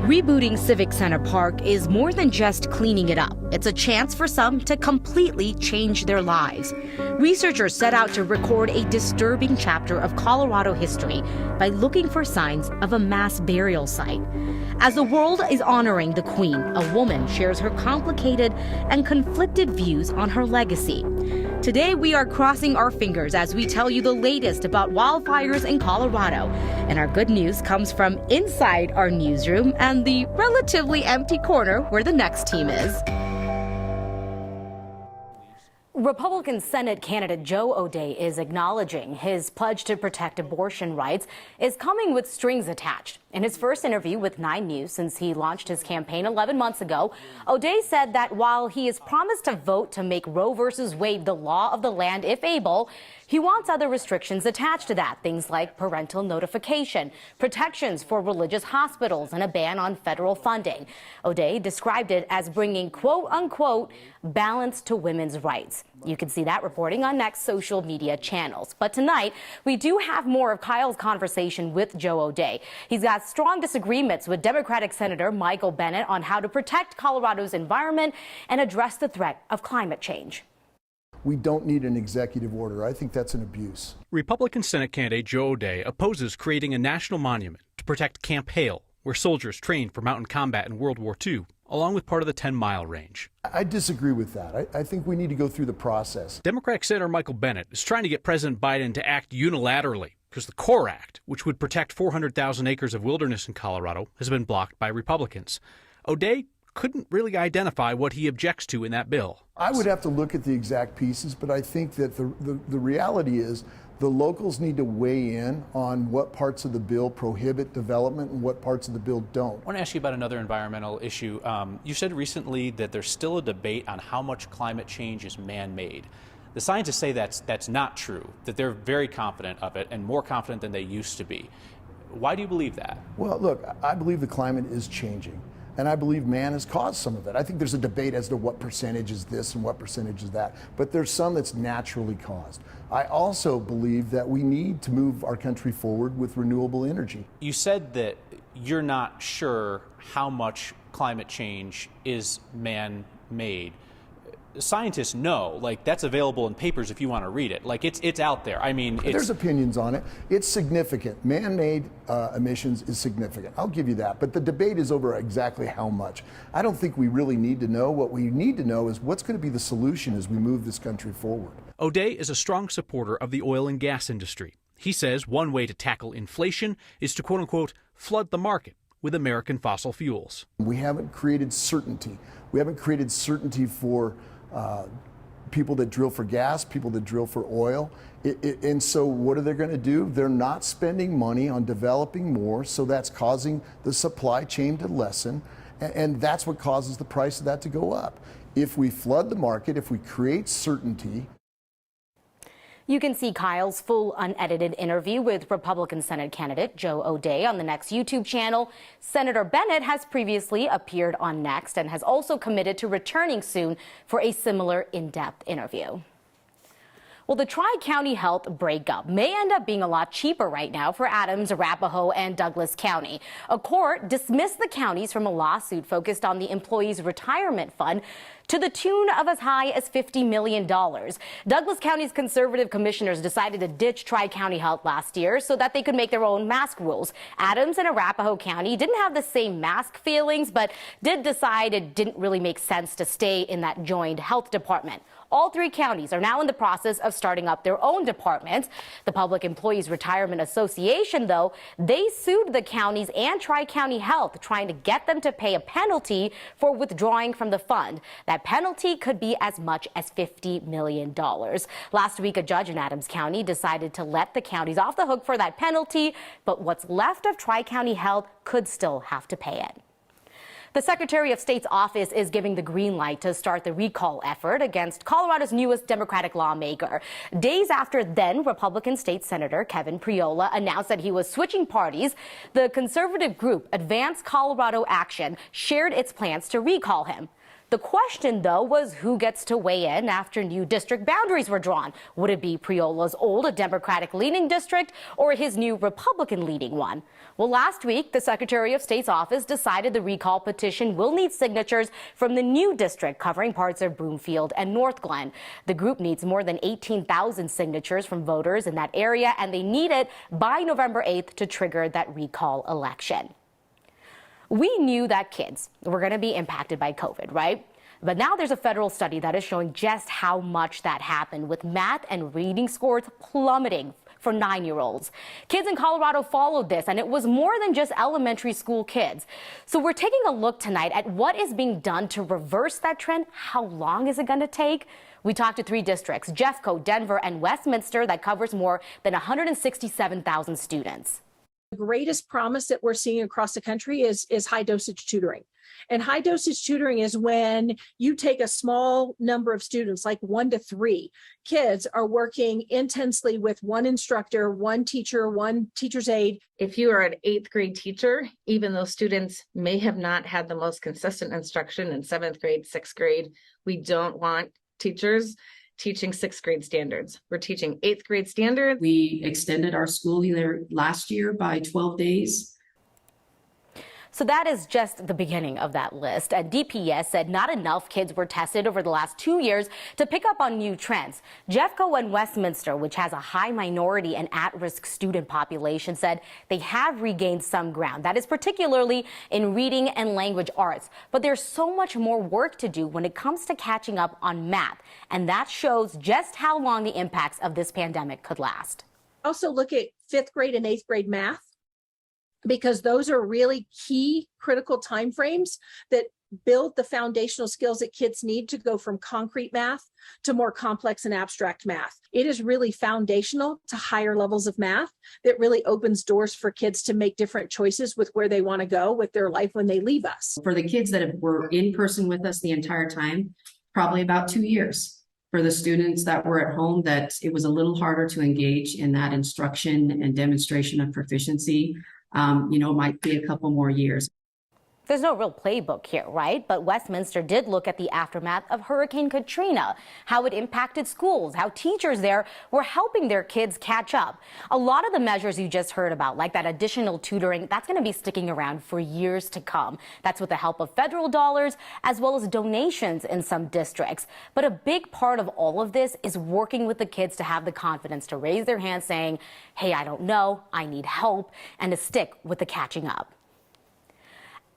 Rebooting Civic Center Park is more than just cleaning it up. It's a chance for some to completely change their lives. Researchers set out to record a disturbing chapter of Colorado history by looking for signs of a mass burial site. As the world is honoring the Queen, a woman shares her complicated and conflicted views on her legacy. Today, we are crossing our fingers as we tell you the latest about wildfires in Colorado. And our good news comes from inside our newsroom and the relatively empty corner where the next team is. Republican Senate candidate Joe O'Dea is acknowledging his pledge to protect abortion rights is coming with strings attached. In his first interview with 9 News since he launched his campaign 11 months ago, O'Dea said that while he has promised to vote to make Roe v. Wade the law of the land if able, he wants other restrictions attached to that, things like parental notification, protections for religious hospitals, and a ban on federal funding. O'Dea described it as bringing, quote-unquote, balance to women's rights. You can see that reporting on next social media channels. But tonight, we do have more of Kyle's conversation with Joe O'Dea. He's got strong disagreements with Democratic Senator Michael Bennett on how to protect Colorado's environment and address the threat of climate change. We don't need an executive order. I think that's an abuse. Republican Senate candidate Joe O'Dea opposes creating a national monument to protect Camp Hale, where soldiers trained for mountain combat in World War II, along with part of the 10-mile range. I disagree with that. I think we need to go through the process. Democratic Senator Michael Bennett is trying to get President Biden to act unilaterally because the CORE Act, which would protect 400,000 acres of wilderness in Colorado, has been blocked by Republicans. O'Dea couldn't really identify what he objects to in that bill. I would have to look at the exact pieces, but I think that the reality is the locals need to weigh in on what parts of the bill prohibit development and what parts of the bill don't. I want to ask you about another environmental issue. You said recently that there's still a debate on how much climate change is man-made. The scientists say that's not true, that they're very confident of it and more confident than they used to be. Why do you believe that? Well, look, I believe the climate is changing. And I believe man has caused some of it. I think there's a debate as to what percentage is this and what percentage is that, but there's some that's naturally caused. I also believe that we need to move our country forward with renewable energy. You said that you're not sure how much climate change is man-made. Scientists know, like, that's available in papers if you want to read it. Like, it's out there. I mean, there's opinions on it. It's significant. Man-made emissions is significant. I'll give you that. But the debate is over exactly how much. I don't think we really need to know. What we need to know is what's going to be the solution as we move this country forward. O'Dea is a strong supporter of the oil and gas industry. He says one way to tackle inflation is to, quote-unquote, flood the market with American fossil fuels. We haven't created certainty. We haven't created certainty for people that drill for gas, people that drill for oil. And so what are they going to do? They're not spending money on developing more, so that's causing the supply chain to lessen, and that's what causes the price of that to go up. If we flood the market, if we create certainty. You can see Kyle's full unedited interview with Republican Senate candidate Joe O'Dea on the Next YouTube channel. Senator Bennett has previously appeared on Next and has also committed to returning soon for a similar in-depth interview. Well, the Tri-County Health breakup may end up being a lot cheaper right now for Adams, Arapahoe, and Douglas County. A court dismissed the counties from a lawsuit focused on the employees' retirement fund to the tune of as high as $50 million. Douglas County's conservative commissioners decided to ditch Tri-County Health last year so that they could make their own mask rules. Adams and Arapahoe County didn't have the same mask feelings, but did decide it didn't really make sense to stay in that joined health department. All 3 counties are now in the process of starting up their own departments. The Public Employees Retirement Association, though, they sued the counties and Tri-County Health, trying to get them to pay a penalty for withdrawing from the fund. That penalty could be as much as $50 million. Last week, a judge in Adams County decided to let the counties off the hook for that penalty, but what's left of Tri-County Health could still have to pay it. The Secretary of State's office is giving the green light to start the recall effort against Colorado's newest Democratic lawmaker. Days after then Republican State Senator Kevin Priola announced that he was switching parties, the conservative group Advance Colorado Action shared its plans to recall him. The question, though, was who gets to weigh in after new district boundaries were drawn. Would it be Priola's old Democratic-leaning district or his new Republican-leaning one? Well, last week, the Secretary of State's office decided the recall petition will need signatures from the new district covering parts of Broomfield and North Glen. The group needs more than 18,000 signatures from voters in that area, and they need it by November 8th to trigger that recall election. We knew that kids were going to be impacted by COVID, right? But now there's a federal study that is showing just how much that happened, with math and reading scores plummeting for 9-year-olds. Kids in Colorado followed this, and it was more than just elementary school kids. So we're taking a look tonight at what is being done to reverse that trend. How long is it going to take? We talked to 3 districts, Jeffco, Denver, and Westminster, that covers more than 167,000 students. The greatest promise that we're seeing across the country is high dosage tutoring. And high dosage tutoring is when you take a small number of students, like 1 to 3 kids, are working intensely with one instructor, one teacher, one teacher's aide. If you are an 8th grade teacher, even though students may have not had the most consistent instruction in 7th grade, 6th grade, we don't want teachers teaching 6th grade standards. We're teaching 8th grade standards. We extended our school year last year by 12 days. So that is just the beginning of that list. And DPS said not enough kids were tested over the last 2 years to pick up on new trends. Jeffco and Westminster, which has a high minority and at-risk student population, said they have regained some ground. That is particularly in reading and language arts. But there's so much more work to do when it comes to catching up on math. And that shows just how long the impacts of this pandemic could last. Also look at 5th grade and 8th grade math, because those are really key critical timeframes that build the foundational skills that kids need to go from concrete math to more complex and abstract math. It is really foundational to higher levels of math that really opens doors for kids to make different choices with where they want to go with their life when they leave us. For the kids that were in person with us the entire time, probably about 2 years. For the students that were at home, that it was a little harder to engage in that instruction and demonstration of proficiency. Might be a couple more years. There's no real playbook here, right? But Westminster did look at the aftermath of Hurricane Katrina, how it impacted schools, how teachers there were helping their kids catch up. A lot of the measures you just heard about, like that additional tutoring, that's going to be sticking around for years to come. That's with the help of federal dollars as well as donations in some districts. But a big part of all of this is working with the kids to have the confidence to raise their hand saying, hey, I don't know, I need help, and to stick with the catching up.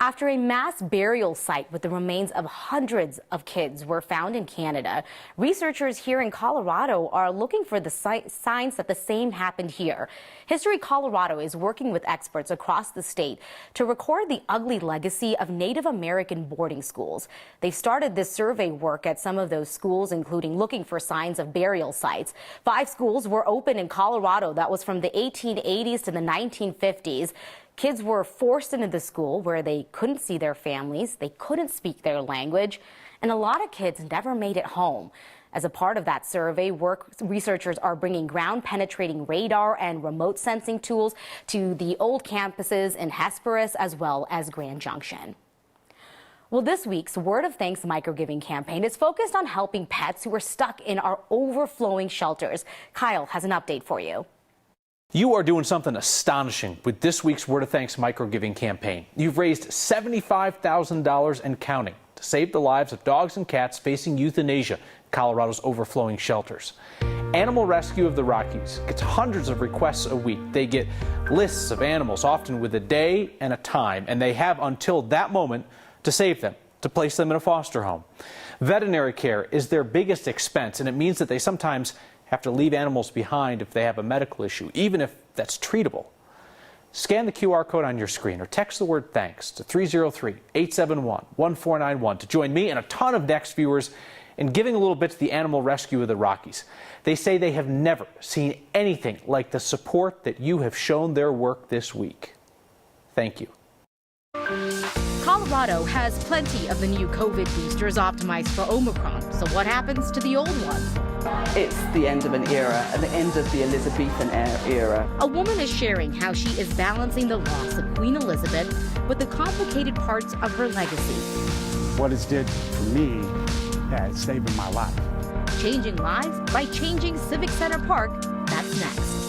After a mass burial site with the remains of hundreds of kids were found in Canada, researchers here in Colorado are looking for the signs that the same happened here. History Colorado is working with experts across the state to record the ugly legacy of Native American boarding schools. They started this survey work at some of those schools, including looking for signs of burial sites. 5 schools were opened in Colorado. That was from the 1880s to the 1950s. Kids were forced into the school where they couldn't see their families, they couldn't speak their language, and a lot of kids never made it home. As a part of that survey work, researchers are bringing ground-penetrating radar and remote sensing tools to the old campuses in Hesperus as well as Grand Junction. Well, this week's Word of Thanks microgiving campaign is focused on helping pets who are stuck in our overflowing shelters. Kyle has an update for you. You are doing something astonishing with this week's Word of Thanks microgiving campaign. You've raised $75,000 and counting to save the lives of dogs and cats facing euthanasia in Colorado's overflowing shelters. Animal Rescue of the Rockies gets hundreds of requests a week. They get lists of animals, often with a day and a time, and they have until that moment to save them, to place them in a foster home. Veterinary care is their biggest expense, and it means that they sometimes have to leave animals behind if they have a medical issue, even if that's treatable. Scan the QR code on your screen or text the word thanks to 303-871-1491 to join me and a ton of Next viewers in giving a little bit to the Animal Rescue of the Rockies. They say they have never seen anything like the support that you have shown their work this week. Thank you. Colorado has plenty of the new COVID boosters optimized for Omicron. So what happens to the old ones? It's the end of an era, and the end of the Elizabethan era. A woman is sharing how she is balancing the loss of Queen Elizabeth with the complicated parts of her legacy. What it did for me, it's saving my life. Changing lives by changing Civic Center Park. That's next.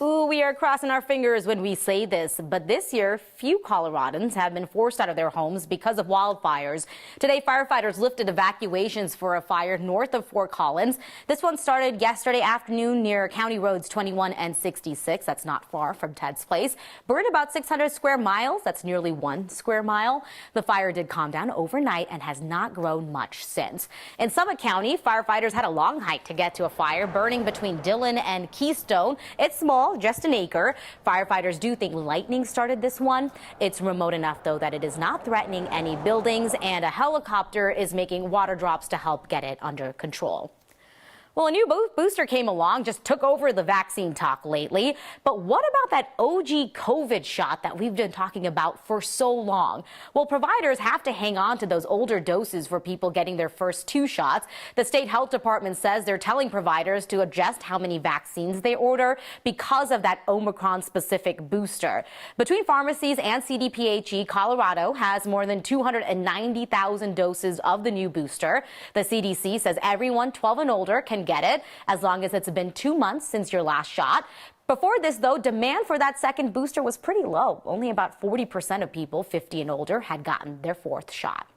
Ooh, we are crossing our fingers when we say this, but this year, few Coloradans have been forced out of their homes because of wildfires. Today, firefighters lifted evacuations for a fire north of Fort Collins. This one started yesterday afternoon near County Roads 21 and 66. That's not far from Ted's place. Burned about 600 square miles. That's nearly 1 square mile. The fire did calm down overnight and has not grown much since. In Summit County, firefighters had a long hike to get to a fire burning between Dillon and Keystone. It's small, just an acre. Firefighters do think lightning started this one. It's remote enough, though, that it is not threatening any buildings, and a helicopter is making water drops to help get it under control. Well, a new booster came along, just took over the vaccine talk lately. But what about that OG COVID shot that we've been talking about for so long? Well, providers have to hang on to those older doses for people getting their first 2 shots. The state health department says they're telling providers to adjust how many vaccines they order because of that Omicron-specific booster. Between pharmacies and CDPHE, Colorado has more than 290,000 doses of the new booster. The CDC says everyone 12 and older can get it as long as it's been 2 months since your last shot. Before this, though, demand for that second booster was pretty low. Only about 40% of people 50 and older had gotten their 4th shot.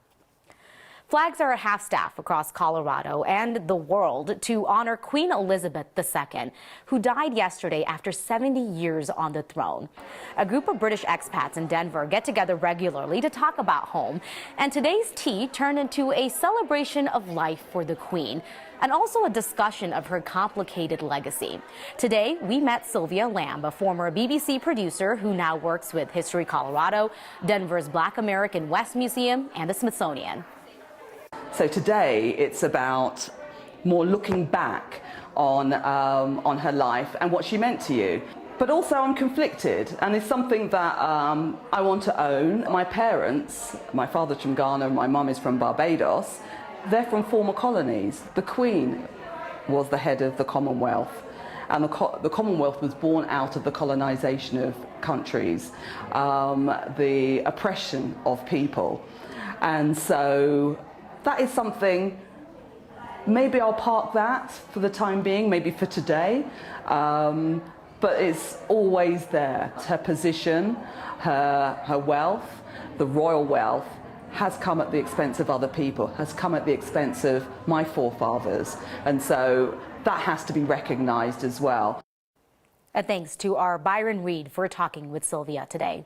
Flags are at half-staff across Colorado and the world to honor Queen Elizabeth II, who died yesterday after 70 years on the throne. A group of British expats in Denver get together regularly to talk about home, and today's tea turned into a celebration of life for the Queen, and also a discussion of her complicated legacy. Today, we met Sylvia Lamb, a former BBC producer who now works with History Colorado, Denver's Black American West Museum, and the Smithsonian. So today it's about more looking back on her life and what she meant to you. But also I'm conflicted, and it's something that I want to own. My parents, my father's from Ghana, my mum is from Barbados, they're from former colonies. The Queen was the head of the Commonwealth, and the Commonwealth was born out of the colonisation of countries, the oppression of people. And so that is something, maybe I'll park that for the time being, maybe for today, but it's always there. Her position, her wealth, the royal wealth, has come at the expense of other people, has come at the expense of my forefathers. And so that has to be recognised as well. And thanks to our Byron Reed for talking with Sylvia today.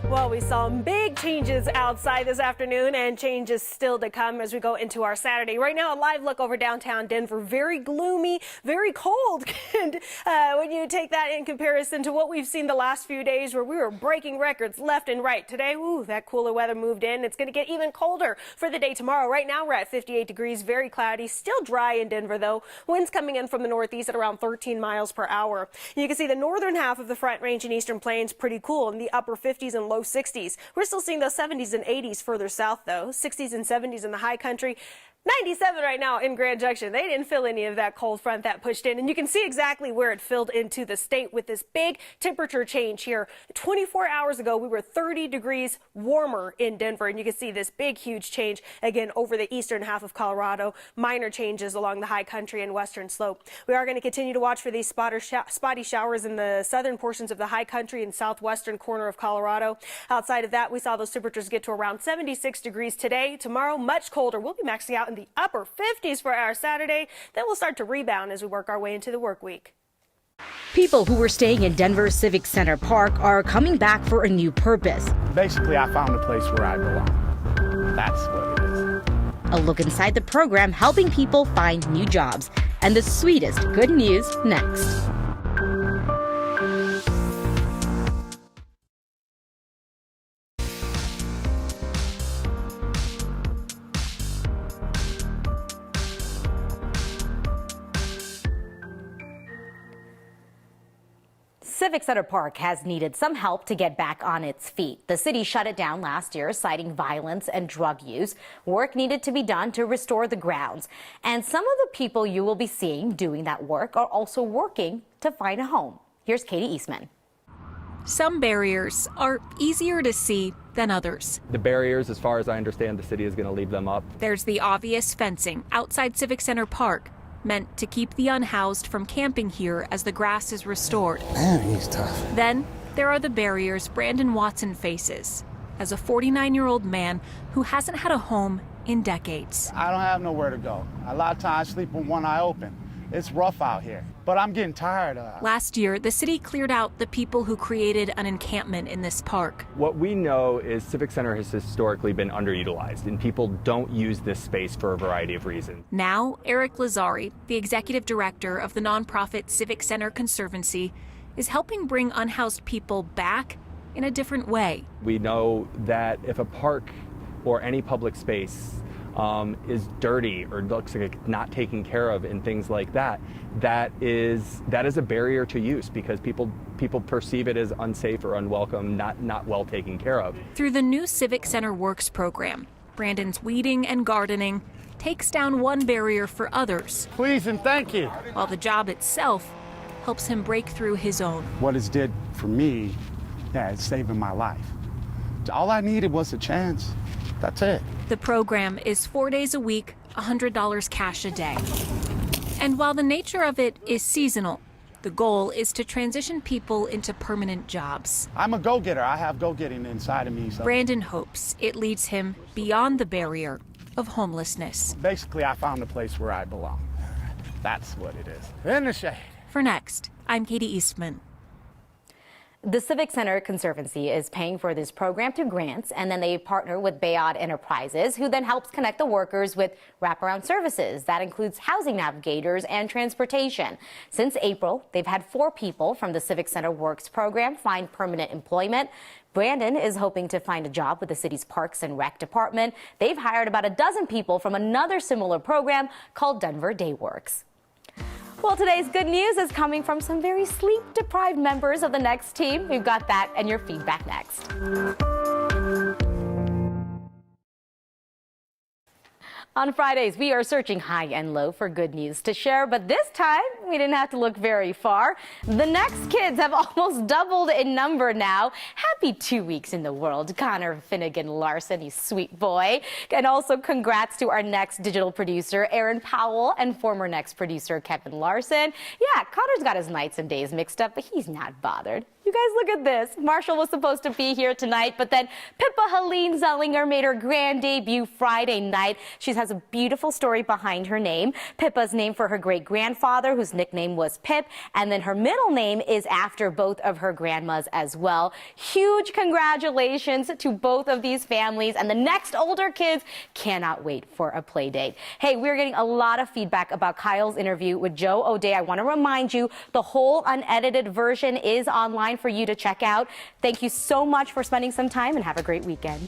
Well, we saw big changes outside this afternoon, and changes still to come as we go into our Saturday. Right now, a live look over downtown Denver. Very gloomy, very cold. And when you take that in comparison to what we've seen the last few days, where we were breaking records left and right. Today, ooh, that cooler weather moved in. It's going to get even colder for the day tomorrow. Right now, we're at 58 degrees, very cloudy, still dry in Denver, though. Winds coming in from the northeast at around 13 miles per hour. You can see the northern half of the Front Range and Eastern Plains pretty cool in the upper 50s and low 60s. We're still seeing those 70s and 80s further south, though. 60s and 70s in the high country. 97 right now in Grand Junction. They didn't feel any of that cold front that pushed in, and you can see exactly where it filled into the state with this big temperature change here. 24 hours ago, we were 30 degrees warmer in Denver, and you can see this big, huge change again over the eastern half of Colorado. Minor changes along the high country and western slope. We are going to continue to watch for these spotty showers in the southern portions of the high country and southwestern corner of Colorado. Outside of that, we saw those temperatures get to around 76 degrees today. Tomorrow, much colder. We'll be maxing out in the upper 50s for our Saturday. Then we'll start to rebound as we work our way into the work week. People who were staying in Denver's Civic Center Park are coming back for a new purpose. Basically, I found a place where I belong. That's what it is. A look inside the program helping people find new jobs. And the sweetest good news next. Civic Center Park has needed some help to get back on its feet. The city shut it down last year, citing violence and drug use. Work needed to be done to restore the grounds. And some of the people you will be seeing doing that work are also working to find a home. Here's Katie Eastman. Some barriers are easier to see than others. The barriers, as far as I understand, the city is going to leave them up. There's the obvious fencing outside Civic Center Park, meant to keep the unhoused from camping here as the grass is restored. Man, he's tough. Then there are the barriers Brandon Watson faces as a 49-year-old man who hasn't had a home in decades. I don't have nowhere to go. A lot of times I sleep with one eye open. It's rough out here, but I'm getting tired of it. Last year, the city cleared out the people who created an encampment in this park. What we know is Civic Center has historically been underutilized, and people don't use this space for a variety of reasons. Now, Eric Lazari, the executive director of the nonprofit Civic Center Conservancy, is helping bring unhoused people back in a different way. We know that if a park or any public space is dirty or looks like it's not taken care of and things like that, that is a barrier to use because people perceive it as unsafe or unwelcome, not well taken care of. Through the new Civic Center Works program, Brandon's weeding and gardening takes down one barrier for others. Please and thank you. While the job itself helps him break through his own. What it's did for me, it's saving my life. All I needed was a chance. That's it. The program is 4 days a week, $100 cash a day. And while the nature of it is seasonal, the goal is to transition people into permanent jobs. I'm a go-getter. I have go-getting inside of me. So. Brandon hopes it leads him beyond the barrier of homelessness. Basically, I found a place where I belong. That's what it is. In the shade. For Next, I'm Katie Eastman. The Civic Center Conservancy is paying for this program through grants, and then they partner with Bayard Enterprises, who then helps connect the workers with wraparound services. That includes housing navigators and transportation. Since April, they've had 4 people from the Civic Center Works program find permanent employment. Brandon is hoping to find a job with the city's Parks and Rec department. They've hired about a dozen people from another similar program called Denver Day Works. Well, today's good news is coming from some very sleep-deprived members of the Next team. We've got that and your feedback next. On Fridays, we are searching high and low for good news to share, but this time we didn't have to look very far. The Next kids have almost doubled in number now. Happy 2 weeks in the world, Connor Finnegan Larson, you sweet boy. And also congrats to our Next digital producer, Aaron Powell, and former Next producer, Kevin Larson. Yeah, Connor's got his nights and days mixed up, but he's not bothered. You guys, look at this. Marshall was supposed to be here tonight, but then Pippa Helene Zellinger made her grand debut Friday night. She has a beautiful story behind her name. Pippa's named for her great-grandfather, whose nickname was Pip, and then her middle name is after both of her grandmas as well. Huge congratulations to both of these families, and the Next older kids cannot wait for a play date. Hey, we're getting a lot of feedback about Kyle's interview with Joe O'Dea. I want to remind you, the whole unedited version is online for you to check out. Thank you so much for spending some time and have a great weekend.